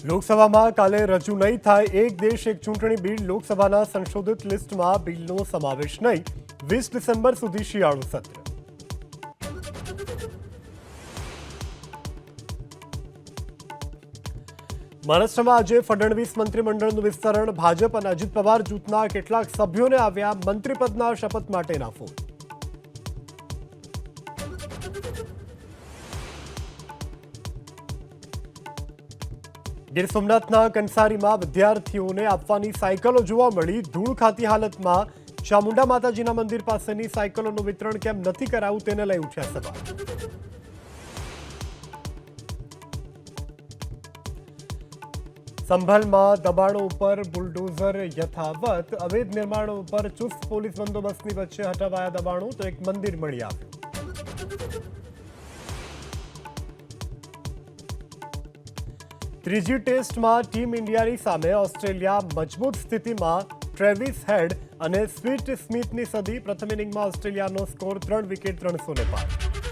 લોકસભામાં કાલે રજૂ નહીં થાય એક દેશ એક ચૂંટણી બિલ. લોકસભાના સંશોધિત લિસ્ટમાં બિલનો સમાવેશ નહીં. 20 ડિસેમ્બર સુધી શિયાળુ સત્ર. મહારાષ્ટ્રમાં આજે ફડણવીસ મંત્રીમંડળનું વિસ્તરણ. ભાજપ અને અજીત પવાર જૂથના કેટલાક સભ્યોને આવ્યા મંત્રીપદના શપથ માટેના ફોન. ગીર સોમનાથના કંસારીમાં વિદ્યાર્થીઓને આપવાની સાયકલો જોવા મળી. ધૂળ ખાતી હાલતમાં ચામુંડા માતાજીના મંદિર પાસેની સાયકલોનું વિતરણ કેમ નથી કરાયું તેને લઈ ઉઠ્યા સવાલ. સંભલમાં દબાણો ઉપર બુલડોઝર યથાવત. અવૈધ નિર્માણો ઉપર ચુસ્ત પોલીસ બંદોબસ્તની વચ્ચે હટાવાયા દબાણો તો એક મંદિર મળી આવ્યું. ત્રીજી ટેસ્ટમાં ટીમ ઇન્ડિયાની સામે ઓસ્ટ્રેલિયા મજબૂત સ્થિતિમાં. ટ્રેવિસ હેડ અને સ્વીટ સ્મિથની સદી. પ્રથમ ઇનિંગમાં ઓસ્ટ્રેલિયાનો સ્કોર 3 વિકેટ 300 ને પાર.